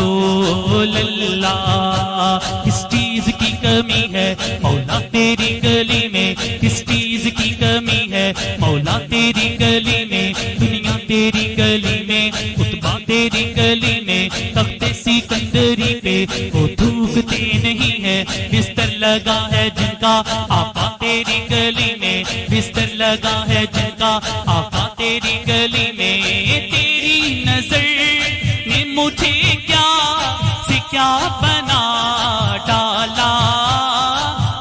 رسول اللہ، کس چیز کی کمی ہے مولا تیری گلی میں، کس چیز کی کمی ہے مولا تیری گلی میں، دنیا تیری گلی میں، خطبہ تیری گلی میں، تخت سکندری پہ وہ تھوکتے نہیں ہے، بستر لگا ہے جن کا آقا تیری گلی میں، بستر لگا ہے جن کا آقا تیری گلی میں، تیری نظر نے مجھے کیا سے کیا بنا ڈالا،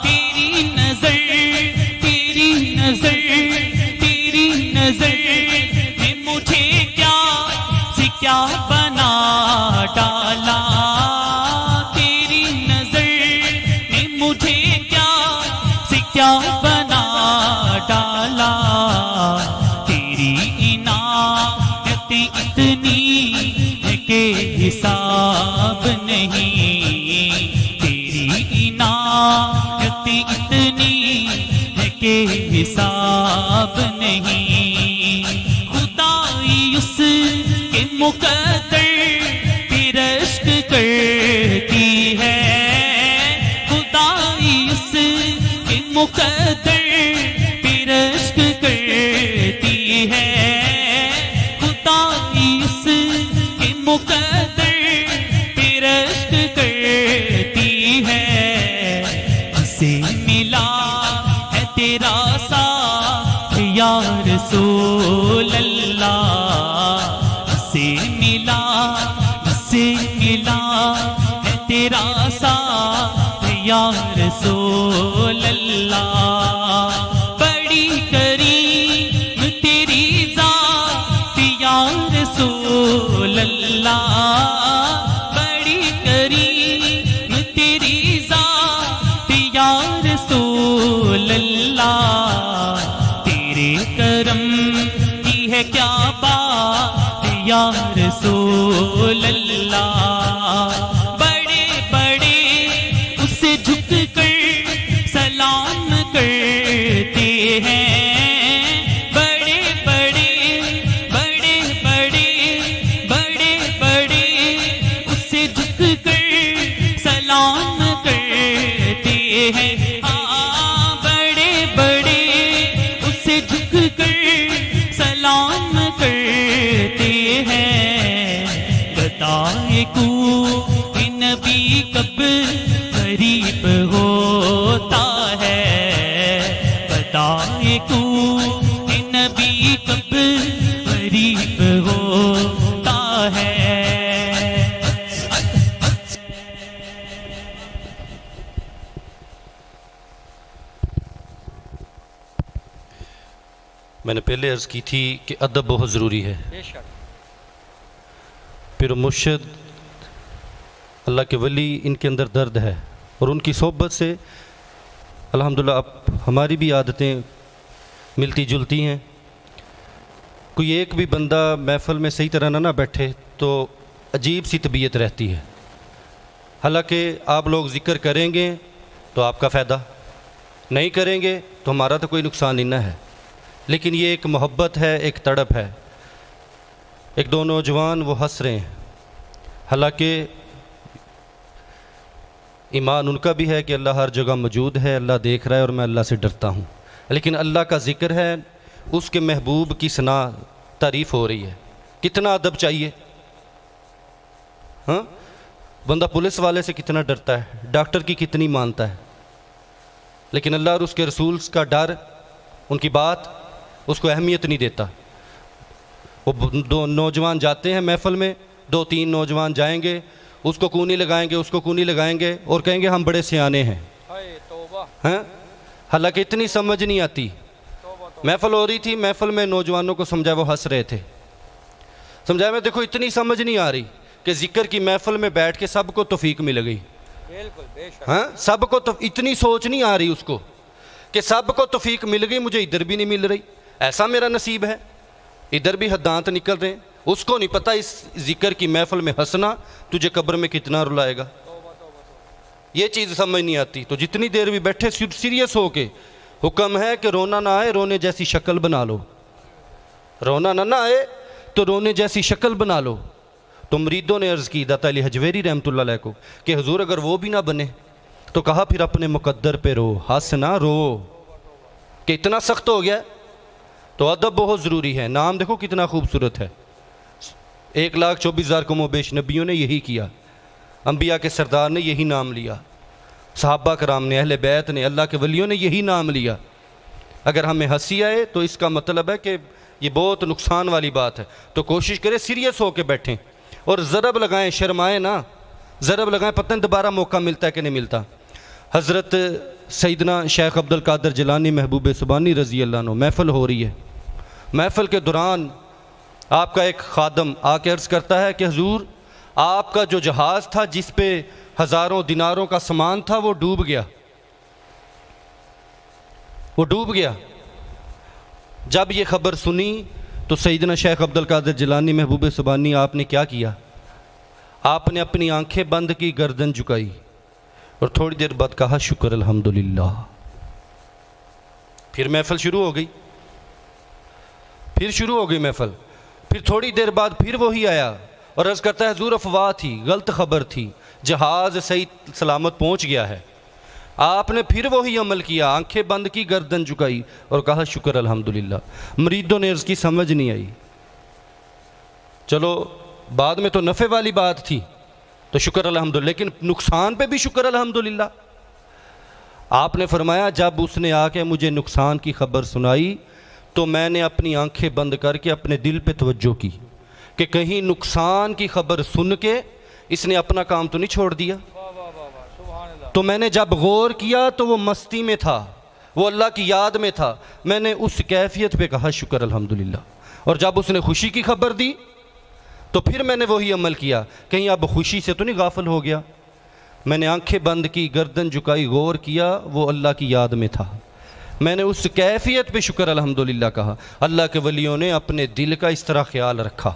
تیری نظر تیری نظر تیری نظر نے مجھے کیا سے کیا بنا ڈالا، تیری نظر نے مجھے کیا سے کیا بنا ڈالا، تیری عنایت اتنی ہے کہ حساب نہیں، تیری عنایت اتنی ہے کہ حساب نہیں، خدائی اس کے مقدر تیرا عشق کرتی ہے، خدائی اس کے مقدر تیرا عشق کرتی ہے، خدائی اس کے مقدر تیرا عشق کرتی ہے، اسے ملا ہے تیرا ساتھ یا رسول اللہ، اسے ملا ہے تیرا ساتھ یا رسول اللہ، بڑی کریم تیری ذات یا رسول اللہ، بڑی کریم تیری ذات یا رسول اللہ، تیرے کرم کی ہے کیا بات یا رسول اللہ، بڑے بڑے اسے جھک کر سلام کرتے ہیں، بڑے بڑے بڑے بڑے بڑے بڑے اسے جھک کر سلام کرتے ہیں، ہاں بڑے بڑے اسے جھک کر سلام کرتے ہیں، بتائے کو نبی کب قریب ہوتا ہے، بتائے کو نبی کب قریب ہوتا ہے۔ میں نے پہلے عرض کی تھی کہ ادب بہت ضروری ہے، پھر مرشد اللہ کے ولی ان کے اندر درد ہے، اور ان کی صحبت سے الحمدللہ اب ہماری بھی عادتیں ملتی جلتی ہیں، کوئی ایک بھی بندہ محفل میں صحیح طرح نہ بیٹھے تو عجیب سی طبیعت رہتی ہے، حالانکہ آپ لوگ ذکر کریں گے تو آپ کا فائدہ، نہیں کریں گے تو ہمارا تو کوئی نقصان نہیں ہے، لیکن یہ ایک محبت ہے، ایک تڑپ ہے۔ ایک دو نوجوان وہ ہنس رہے ہیں، حالانکہ ایمان ان کا بھی ہے کہ اللہ ہر جگہ موجود ہے، اللہ دیکھ رہا ہے اور میں اللہ سے ڈرتا ہوں، لیکن اللہ کا ذکر ہے، اس کے محبوب کی ثنا تعریف ہو رہی ہے، کتنا ادب چاہیے، ہاں بندہ پولیس والے سے کتنا ڈرتا ہے، ڈاکٹر کی کتنی مانتا ہے، لیکن اللہ اور اس کے رسول کا ڈر، ان کی بات اس کو اہمیت نہیں دیتا۔ وہ دو نوجوان جاتے ہیں محفل میں، دو تین نوجوان جائیں گے، اس کو کونی لگائیں گے، اس کو کونی لگائیں گے اور کہیں گے ہم بڑے سیانے ہیں، ہیں حالانکہ اتنی سمجھ نہیں آتی۔ محفل ہو رہی تھی، محفل میں نوجوانوں کو سمجھایا، وہ ہنس رہے تھے، سمجھایا میں دیکھو اتنی سمجھ نہیں آ رہی کہ ذکر کی محفل میں بیٹھ کے سب کو توفیق مل گئی، ہاں سب کو اتنی سوچ نہیں آ رہی اس کو کہ سب کو توفیق مل گئی، مجھے ادھر بھی نہیں مل رہی، ایسا میرا نصیب ہے، ادھر بھی دانت نکل رہے ہیں، اس کو نہیں پتہ اس ذکر کی محفل میں ہنسنا تجھے قبر میں کتنا رلائے گا، یہ چیز سمجھ نہیں آتی۔ تو جتنی دیر بھی بیٹھے سیریس ہو کے، حکم ہے کہ رونا نہ آئے، رونے جیسی شکل بنا لو، رونا نہ آئے تو رونے جیسی شکل بنا لو۔ تو مریدوں نے عرض کی داتا علی حجویری رحمۃ اللہ علیہ کو کہ حضور اگر وہ بھی نہ بنے تو کہا پھر اپنے مقدر پہ رو، ہنس نہ رو، کہ اتنا سخت ہو گیا. تو ادب بہت ضروری ہے. نام دیکھو کتنا خوبصورت ہے. 1,24,000 کم و بیش نبیوں نے یہی کیا، انبیاء کے سردار نے یہی نام لیا، صحابہ کرام نے، اہل بیت نے، اللہ کے ولیوں نے یہی نام لیا. اگر ہمیں ہنسی آئے تو اس کا مطلب ہے کہ یہ بہت نقصان والی بات ہے. تو کوشش کریں سیریس ہو کے بیٹھیں اور ضرب لگائیں، شرمائیں نہ، ضرب لگائیں، پتہ نہیں دوبارہ موقع ملتا ہے کہ نہیں ملتا. حضرت سیدنا شیخ عبد القادر جیلانی محبوب سبحانی رضی اللہ عنہ محفل ہو رہی ہے. محفل کے دوران آپ کا ایک خادم آ کے عرض کرتا ہے کہ حضور آپ کا جو جہاز تھا جس پہ ہزاروں دیناروں کا سامان تھا وہ ڈوب گیا، وہ ڈوب گیا. جب یہ خبر سنی تو سیدنا شیخ عبد القادر جیلانی محبوب سبحانی آپ نے کیا کیا؟ آپ نے اپنی آنکھیں بند کی، گردن جھکائی اور تھوڑی دیر بعد کہا شکر الحمدللہ. پھر محفل شروع ہو گئی، پھر شروع ہو گئی محفل. پھر تھوڑی دیر بعد پھر وہی آیا اور عرض کرتا ہے حضور افواہ تھی، غلط خبر تھی، جہاز صحیح سلامت پہنچ گیا ہے. آپ نے پھر وہی عمل کیا، آنکھیں بند کی، گردن جھکائی اور کہا شکر الحمدللہ. مریدوں نے عرض کی سمجھ نہیں آئی. چلو بعد میں تو نفع والی بات تھی تو شکر الحمدللہ، لیکن نقصان پہ بھی شکر الحمدللہ. آپ نے فرمایا جب اس نے آ کے مجھے نقصان کی خبر سنائی تو میں نے اپنی آنکھیں بند کر کے اپنے دل پہ توجہ کی کہ کہیں نقصان کی خبر سن کے اس نے اپنا کام تو نہیں چھوڑ دیا. تو میں نے جب غور کیا تو وہ مستی میں تھا، وہ اللہ کی یاد میں تھا. میں نے اس کیفیت پہ کہا شکر الحمدللہ. اور جب اس نے خوشی کی خبر دی تو پھر میں نے وہی عمل کیا، کہیں اب خوشی سے تو نہیں غافل ہو گیا. میں نے آنکھیں بند کی، گردن جھکائی، غور کیا، وہ اللہ کی یاد میں تھا. میں نے اس کیفیت پہ شکر الحمدللہ کہا. اللہ کے ولیوں نے اپنے دل کا اس طرح خیال رکھا.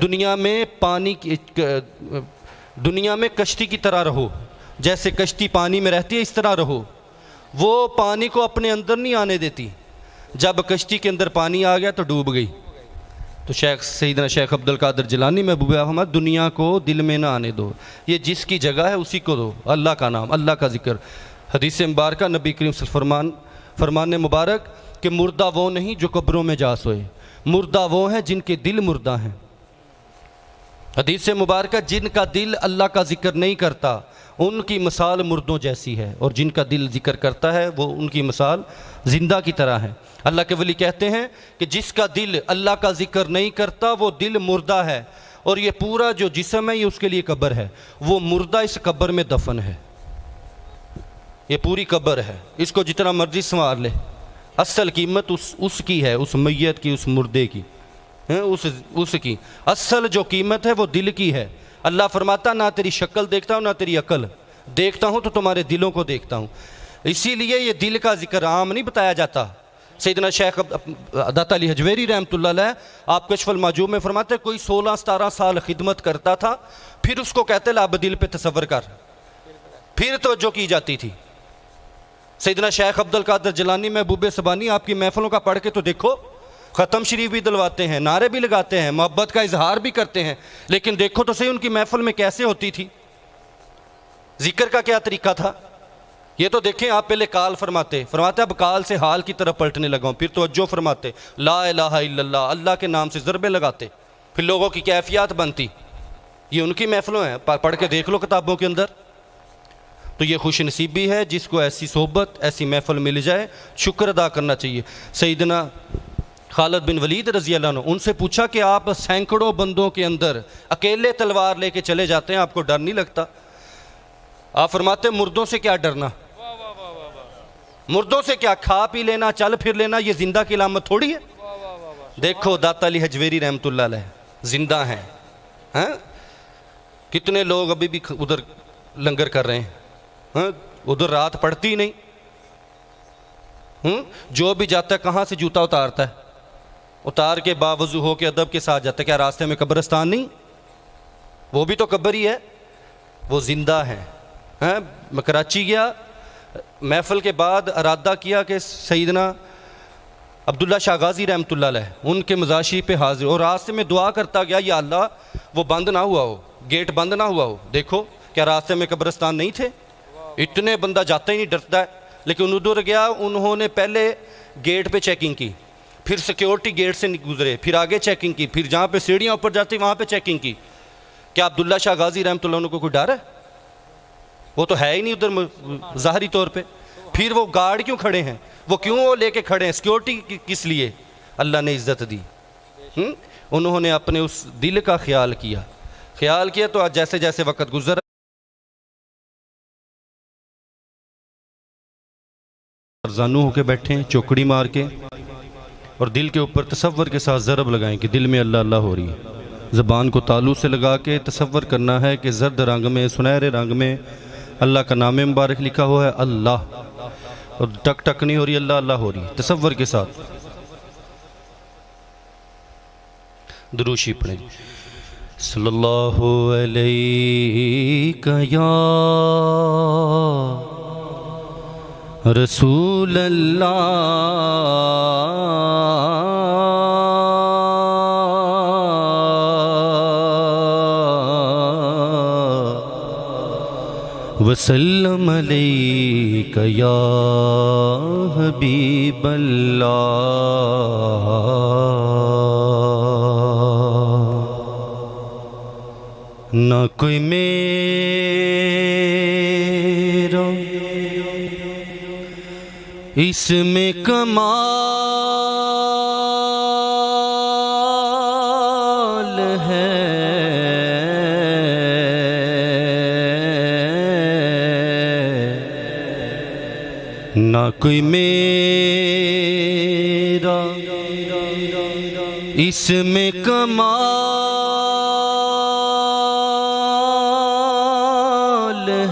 دنیا میں پانی کی، دنیا میں کشتی کی طرح رہو، جیسے کشتی پانی میں رہتی ہے اس طرح رہو. وہ پانی کو اپنے اندر نہیں آنے دیتی، جب کشتی کے اندر پانی آ گیا تو ڈوب گئی. تو سیدنا شیخ عبد القادر جیلانی محبوب احمد دنیا کو دل میں نہ آنے دو، یہ جس کی جگہ ہے اسی کو دو، اللہ کا نام، اللہ کا ذکر. حدیث مبارکہ نبی کریم صلی اللہ علیہ وسلم فرمان مبارک کہ مردہ وہ نہیں جو قبروں میں جا سوئے، مردہ وہ ہیں جن کے دل مردہ ہیں. حدیث مبارکہ جن کا دل اللہ کا ذکر نہیں کرتا ان کی مثال مردوں جیسی ہے، اور جن کا دل ذکر کرتا ہے وہ ان کی مثال زندہ کی طرح ہے. اللہ کے ولی کہتے ہیں کہ جس کا دل اللہ کا ذکر نہیں کرتا وہ دل مردہ ہے، اور یہ پورا جو جسم ہے یہ اس کے لیے قبر ہے. وہ مردہ اس قبر میں دفن ہے، یہ پوری قبر ہے. اس کو جتنا مرضی سنوار لے، اصل قیمت اس کی ہے، اس میت کی، اس مردے کی، اس کی اصل جو قیمت ہے وہ دل کی ہے. اللہ فرماتا نہ تیری شکل دیکھتا ہوں نہ تیری عقل دیکھتا ہوں، تو تمہارے دلوں کو دیکھتا ہوں. اسی لیے یہ دل کا ذکر عام نہیں بتایا جاتا. سیدنا شیخ داتا علی حجویری رحمۃ اللہ علیہ آپ کشف المحجوب میں فرماتے کوئی 16-17 سال خدمت کرتا تھا، پھر اس کو کہتے لا اب دل پہ تصور کر، پھر توجہ کی جاتی تھی. سیدنا شیخ عبد القادر جیلانی محبوب سبحانی آپ کی محفلوں کا پڑھ کے تو دیکھو، ختم شریف بھی دلواتے ہیں، نعرے بھی لگاتے ہیں، محبت کا اظہار بھی کرتے ہیں، لیکن دیکھو تو صحیح ان کی محفل میں کیسے ہوتی تھی، ذکر کا کیا طریقہ تھا. یہ تو دیکھیں آپ پہلے کال فرماتے اب کال سے حال کی طرف پلٹنے لگا ہوں، پھر توجہ فرماتے، لا الہ الا اللہ، اللہ کے نام سے ضربے لگاتے، پھر لوگوں کی کیفیات بنتی. یہ ان کی محفلوں ہیں، پڑھ کے دیکھ لو کتابوں کے اندر. تو یہ خوش نصیبی ہے جس کو ایسی صحبت، ایسی محفل مل جائے، شکر ادا کرنا چاہیے. سیدنا خالد بن ولید رضی اللہ عنہ، ان سے پوچھا کہ آپ سینکڑوں بندوں کے اندر اکیلے تلوار لے کے چلے جاتے ہیں، آپ کو ڈر نہیں لگتا؟ آپ فرماتے مردوں سے کیا ڈرنا، مردوں سے کیا، کھا پی لینا، چل پھر لینا، یہ زندہ کی علامت تھوڑی ہے. دیکھو داتا علی حجویری رحمۃ اللہ علیہ زندہ ہیں، کتنے لوگ ابھی بھی ادھر لنگر کر رہے ہیں، ادھر رات پڑتی نہیں. جو بھی جاتا ہے کہاں سے جوتا اتارتا ہے، اتار کے باوضو ہو کے ادب کے ساتھ جاتا ہے. کیا راستے میں قبرستان نہیں؟ وہ بھی تو قبر ہی ہے. وہ زندہ ہیں. میں کراچی گیا، محفل کے بعد ارادہ کیا کہ سیدنا عبداللہ شاہ غازی رحمۃ اللہ علیہ ان کے مزاشی پہ حاضر، اور راستے میں دعا کرتا گیا یا اللہ وہ بند نہ ہوا ہو، گیٹ بند نہ ہوا ہو۔ دیکھو کیا راستے میں قبرستان نہیں تھے؟ اتنے بندہ جاتا ہی نہیں، ڈرتا ہے، لیکن ادھر گیا، انہوں نے پہلے گیٹ پہ چیکنگ کی، پھر سیکیورٹی گیٹ سے گزرے، پھر آگے چیکنگ کی، پھر جہاں پہ سیڑھیاں اوپر جاتی وہاں پہ چیکنگ کی۔ کیا عبداللہ شاہ غازی رحمۃ اللہ عنہ کو کوئی ڈر ہے؟ وہ تو ہے ہی نہیں ادھر ظاہری طور پہ، پھر وہ گارڈ کیوں کھڑے ہیں؟ وہ کیوں وہ لے کے کھڑے ہیں؟ سیکیورٹی کس لیے؟ اللہ نے عزت دی، انہوں نے اپنے اس دل کا خیال کیا تو آج جیسے جیسے وقت گزر زانو ہو کے بیٹھے ہیں چوکڑی مار کے، اور دل کے اوپر تصور کے ساتھ ضرب لگائیں کہ دل میں اللہ اللہ ہو رہی ہے۔ زبان کو تالو سے لگا کے تصور کرنا ہے کہ زرد رنگ میں، سنہرے رنگ میں اللہ کا نام مبارک لکھا ہوا ہے اللہ، اور ٹک ٹک نہیں ہو رہی، اللہ اللہ ہو رہی ہے تصور کے ساتھ۔ دروشی پڑھیں صلی اللہ علیہ یا رسول اللہ وسلم علیک یا حبیب اللہ۔ نہ کوئی میرا اس میں کمال ہے، نہ کوئی میرا اس میں کمال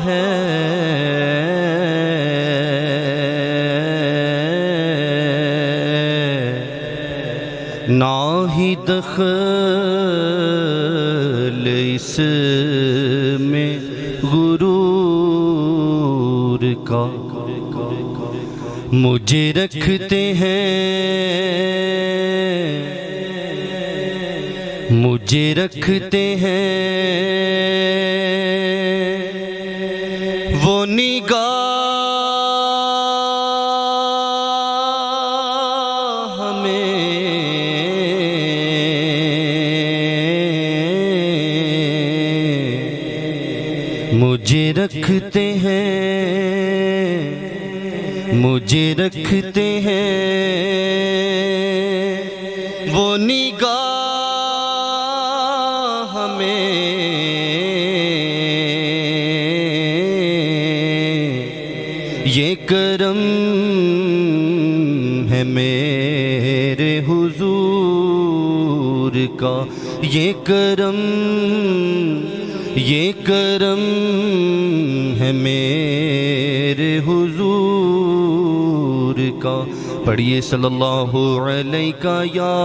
ہے، نہ ہی دخل اس میں غرور کا۔ مجھے رکھتے ہیں، مجھے رکھتے ہیں وہ نگاہ میں، مجھے رکھتے ہیں، مجھے رکھتے ہیں وہ نگاہ میں، یہ کرم ہے میرے حضور کا، یہ کرم ہے میرے حضور کا۔ پڑھیے صلی اللہ علیہ یا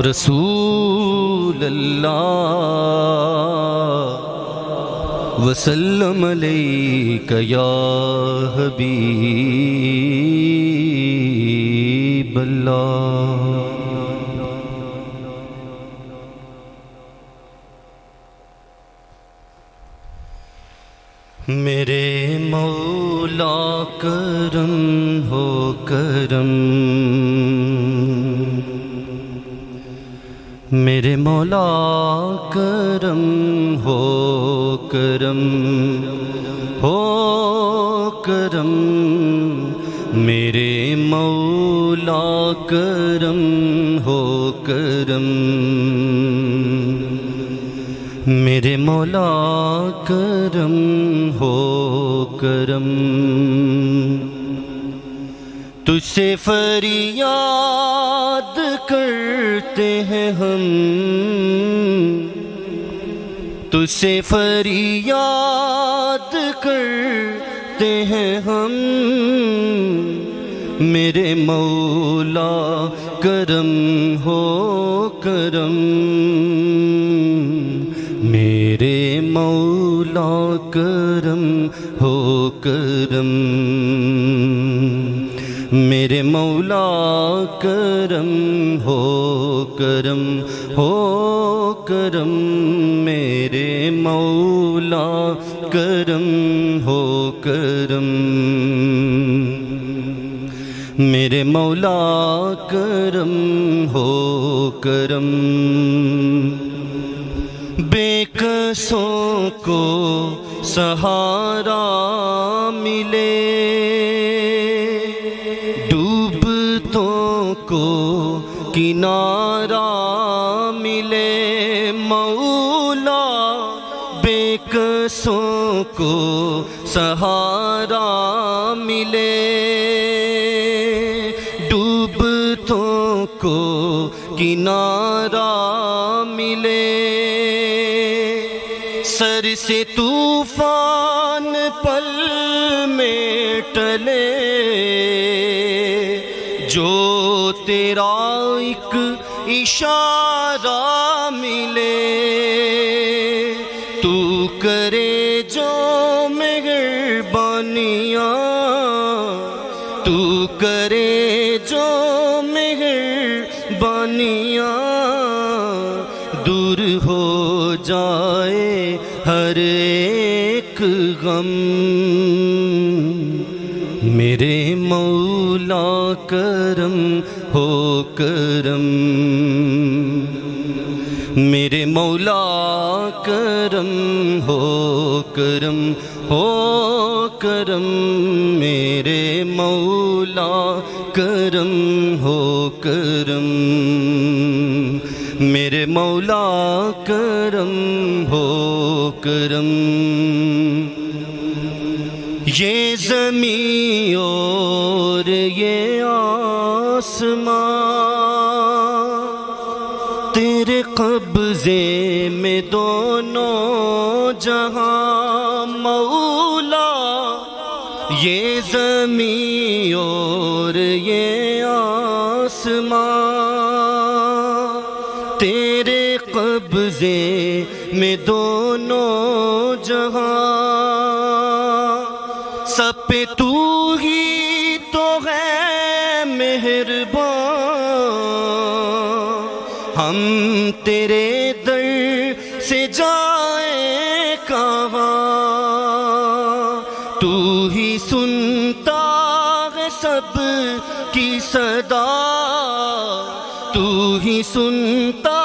رسول اللہ وسلم علیک یا حبیب اللہ۔ میرے مولا کرم ہو کرم، میرے مولا کرم ہو کرم، ہو کرم، میرے مولا کرم ہو کرم، میرے مولا کرم ہو کرم، تجھ سے فریاد کرتے ہیں ہم، تجھ سے فریاد کرتے ہیں ہم، میرے مولا کرم ہو کرم، میرے مولا کرم ہو کرم، میرے مولا کرم ہو کرم ہو کرم، میرے مولا کرم ہو کرم، میرے مولا کرم ہو کرم، بے کسوں کو سہارا ملے، ڈوبتوں کو کنارہ ملے، مولا بے کسوں کو سہارا ملے، ڈوبتوں کو کنارہ ملے، سر سے طوفان پل میں ٹلے، جو تیرا ایک اشارہ ملے، تو کرے جو مہربانیاں، تو کرے جو مہربانیاں، دور ہو جائے ہر ایک غم، میرے مولا کرم ہو کرم، میرے مولا کرم ہو کرم ہو کرم، میرے مولا کرم ہو کرم، میرے مولا کرم ہو کرم، یہ زمین اور یہ آسمان تیرے قبضے میں دونوں جہاں، مولا یہ زمین اور یہ آسمان تیرے قبضے میں دونوں جہاں، سب پہ تو ہی تو ہے مہربان، ہم تیرے در سے جائیں کہاں، تو ہی سنتا ہے سب کی صدا، تو ہی سنتا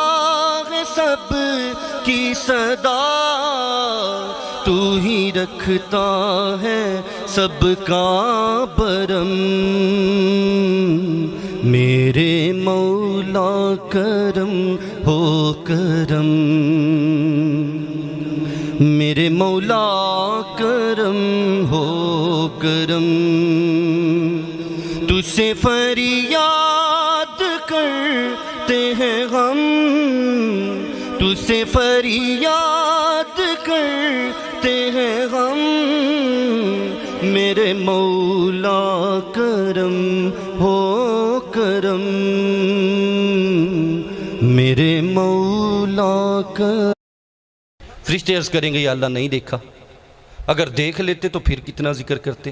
ہے سب کی صدا، تو ہی رکھتا ہے سب کا برم، میرے مولا کرم ہو کرم، میرے مولا کرم ہو کرم، تجھ سے فریاد کرتے ہیں ہم، تجھ سے فریاد کرتے ہیں ہم، میرے مولا کرم ہو کرم، میرے مولا کرم۔ فرشتے عرض کریں گے یا اللہ نہیں دیکھا، اگر دیکھ لیتے تو پھر کتنا ذکر کرتے۔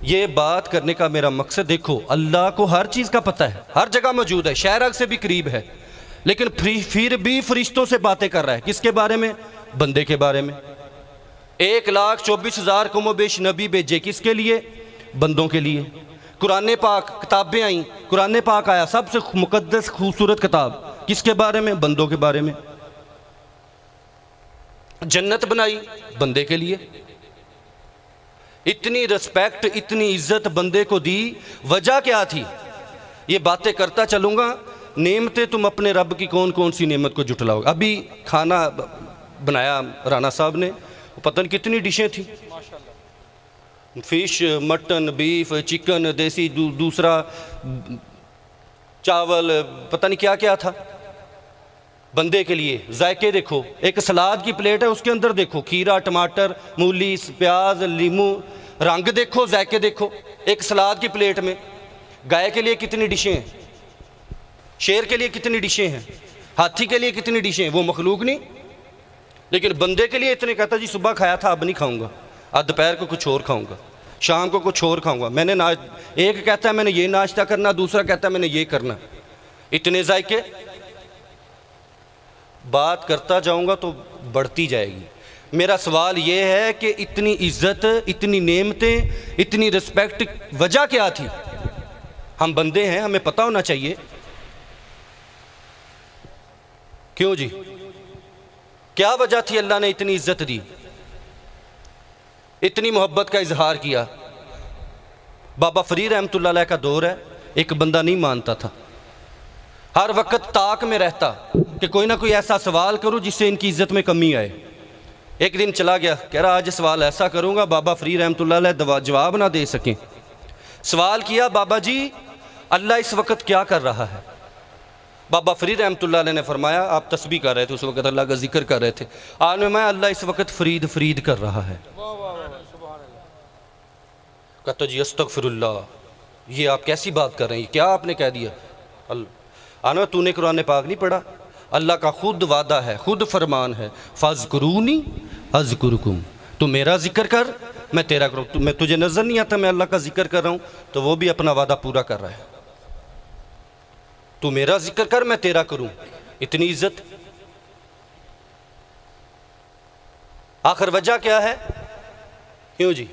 یہ بات کرنے کا میرا مقصد، دیکھو اللہ کو ہر چیز کا پتہ ہے، ہر جگہ موجود ہے، شہرگ سے بھی قریب ہے، لیکن پھر بھی فرشتوں سے باتیں کر رہا ہے، کس کے بارے میں؟ بندے کے بارے میں۔ 1,24,000 کم و بیش نبی بھیجے، کس کے لیے؟ بندوں کے لیے۔ قرآن پاک کتابیں آئیں، قرآن پاک آیا، سب سے مقدس خوبصورت کتاب، کس کے بارے میں؟ بندوں کے بارے میں۔ جنت بنائی بندے کے لیے، اتنی رسپیکٹ اتنی عزت بندے کو دی، وجہ کیا تھی؟ یہ باتیں کرتا چلوں گا، نعمتیں تم اپنے رب کی کون کون سی نعمت کو جھٹلاؤ گے۔ ابھی کھانا بنایا رانا صاحب نے، پتہ نہیں کتنی ڈشیں تھیں، فش، مٹن، بیف، چکن، دیسی دوسرا چاول، پتہ نہیں کیا کیا تھا بندے کے لیے۔ ذائقے دیکھو، ایک سلاد کی پلیٹ ہے، اس کے اندر دیکھو کھیرا، ٹماٹر، مولی، پیاز، لیمو، رنگ دیکھو، ذائقے دیکھو ایک سلاد کی پلیٹ میں۔ گائے کے لیے کتنی ڈشیں ہیں، شیر کے لیے کتنی ڈشیں ہیں، ہاتھی کے لیے کتنی ڈشیں ہیں، وہ مخلوق نہیں، لیکن بندے کے لیے اتنے کہتا جی صبح کھایا تھا اب نہیں کھاؤں گا، آج دوپہر کو کچھ اور کھاؤں گا۔ شام کو کچھ اور کھاؤں گا، میں نے ایک کہتا ہے میں نے یہ ناشتہ کرنا، دوسرا کہتا ہے میں نے یہ کرنا، اتنے ذائقے۔ بات کرتا جاؤں گا تو بڑھتی جائے گی۔ میرا سوال یہ ہے کہ اتنی عزت، اتنی نعمتیں، اتنی رسپیکٹ، وجہ کیا تھی؟ ہم بندے ہیں، ہمیں پتہ ہونا چاہیے۔ کیوں جی؟ کیا وجہ تھی اللہ نے اتنی عزت دی، اتنی محبت کا اظہار کیا؟ بابا فرید رحمۃ اللہ علیہ کا دور ہے، ایک بندہ نہیں مانتا تھا، ہر وقت طاق میں رہتا کہ کوئی نہ کوئی ایسا سوال کروں جس سے ان کی عزت میں کمی آئے۔ ایک دن چلا گیا، کہہ رہا آج سوال ایسا کروں گا بابا فرید رحمۃ اللہ علیہ جواب نہ دے سکیں۔ سوال کیا، بابا جی اللہ اس وقت کیا کر رہا ہے؟ بابا فرید رحمۃ اللہ علیہ نے فرمایا، آپ تسبیح کر رہے تھے اس وقت، اللہ کا ذکر کر رہے تھے، آپ نے میں اللہ اس وقت فرید فرید کر رہا ہے۔ کہتا جی استغفر اللہ، یہ آپ کیسی بات کر رہے ہیں، کیا آپ نے کہہ دیا؟ آنا تو نے قرآن پاک نہیں پڑھا؟ اللہ کا خود وعدہ ہے، خود فرمان ہے، فاذکرونی اذکرکم، تو میرا ذکر کر میں تیرا کروں۔ میں تجھے نظر نہیں آتا میں اللہ کا ذکر کر رہا ہوں؟ تو وہ بھی اپنا وعدہ پورا کر رہا ہے، تو میرا ذکر کر میں تیرا کروں۔ اتنی عزت۔ آخر وجہ کیا ہے؟ کیوں جی؟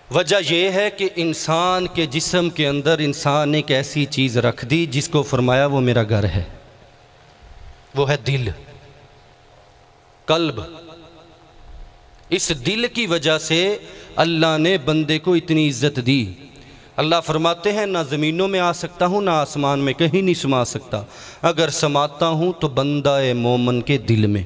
وجہ یہ ہے کہ انسان کے جسم کے اندر انسان نے ایک ایسی چیز رکھ دی جس کو فرمایا وہ میرا گھر ہے، وہ ہے دل، قلب۔ اس دل کی وجہ سے اللہ نے بندے کو اتنی عزت دی۔ اللہ فرماتے ہیں نہ زمینوں میں آ سکتا ہوں، نہ آسمان میں، کہیں نہیں سما سکتا، اگر سماتا ہوں تو بندہ مومن کے دل میں۔